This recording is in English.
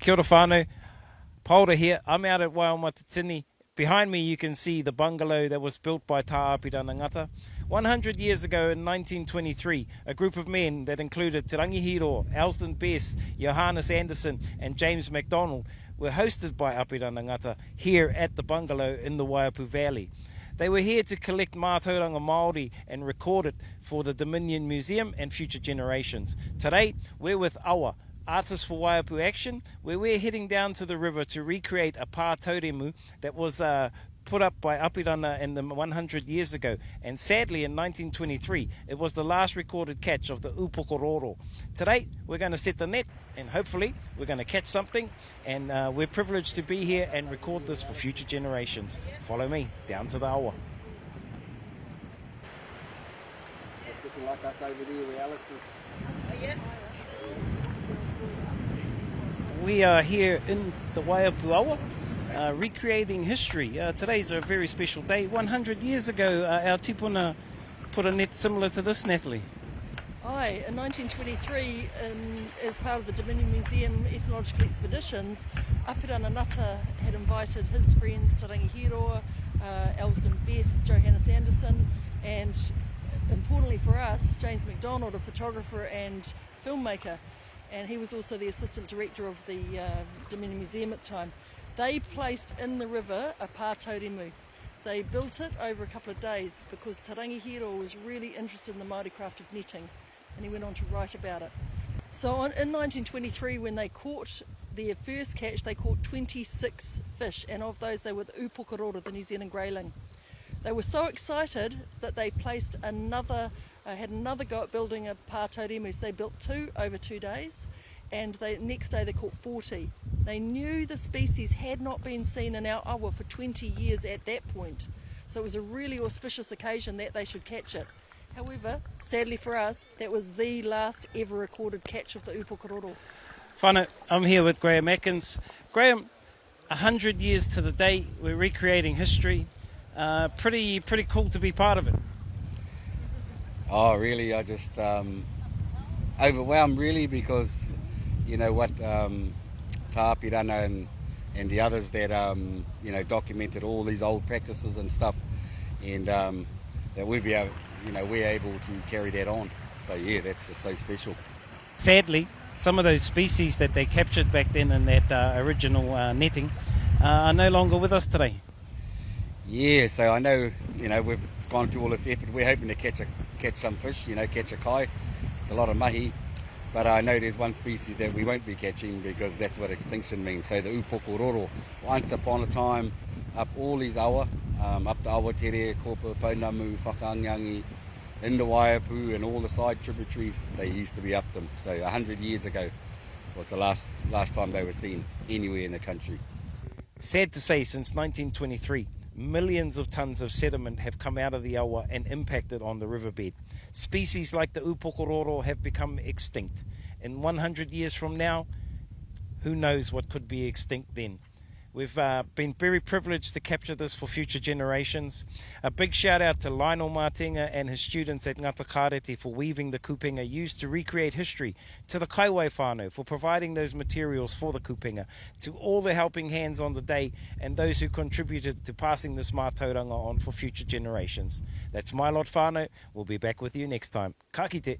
Kia ora whanau, Paula here. I'm out at Waiapu. Behind me you can see the bungalow that was built by Apirana Ngata. 100 years ago in 1923, a group of men that included Rangihīroa, Elsdon, Johannes, Andersen and James McDonald were hosted by Apirana Ngata here at the bungalow in the Waiapu Valley. They were here to collect Matauranga Māori and record it for the Dominion Museum and future generations. Today, we're with AWA Artists for Waiapu Action, where we're heading down to the river to recreate a Pa Tauremu that was put up by Apirana in the 100 years ago. And sadly, in 1923, it was the last recorded catch of the Upokororo. Today, we're going to set the net, and hopefully, we're going to catch something. And we're privileged to be here and record this for future generations. Follow me down to the AWA. It's looking like us over there where Alex is. Oh, yeah. We are here in the Waiapu Awa, recreating history. Today's a very special day. 100 years ago, our tipuna put a net similar to this, Natalie. Aye, in 1923, as part of the Dominion Museum ethnological expeditions, Apirana Ngata had invited his friends to Rangihīroa, Elsdon, Johannes, Andersen, and importantly for us, James McDonald, a photographer and filmmaker. And he was also the assistant director of the Dominion Museum at the time. They placed in the river a Pa Tauremu. They built it over a couple of days because Rangihīroa was really interested in the Māori craft of netting, and he went on to write about it. So in 1923, when they caught their first catch, they caught 26 fish, and of those they were the Upokororo, the New Zealand greyling. They were so excited that they placed had another go at building a Pa Tauremu. So they built two over 2 days, and next day they caught 40. They knew the species had not been seen in our awa for 20 years at that point, so it was a really auspicious occasion that they should catch it. However, sadly for us, that was the last ever recorded catch of the Upokororo. Whanau, I'm here with Graham Atkins. Graham, 100 years to the day, we're recreating history. Pretty cool to be part of it. Oh, really? I just overwhelmed, really, because you know what, Apirana and the others that documented all these old practices and stuff, and that we're able to carry that on. So yeah, that's just so special. Sadly, some of those species that they captured back then in that original netting are no longer with us today. Yeah, so I know, we've gone through all this effort. We're hoping to catch some fish, catch a kai. It's a lot of mahi, but I know there's one species that we won't be catching because that's what extinction means. So the Upokororo, once upon a time, up all these awa, up the Awatere, Kopa, Pounamu, Whakaangiangi, in the Waiapu and all the side tributaries, they used to be up them. So 100 years ago was the last time they were seen anywhere in the country. Sad to say, since 1923, millions of tons of sediment have come out of the awa and impacted on the riverbed. Species like the Upokororo have become extinct. In 100 years from now, who knows what could be extinct then. We've been very privileged to capture this for future generations. A big shout out to Lionel Martinga and his students at Ngata Karete for weaving the kupenga used to recreate history, to the Kaiwai whanau for providing those materials for the kupenga, to all the helping hands on the day and those who contributed to passing this mātauranga on for future generations. That's my lot whanau. We'll be back with you next time. Ka kite.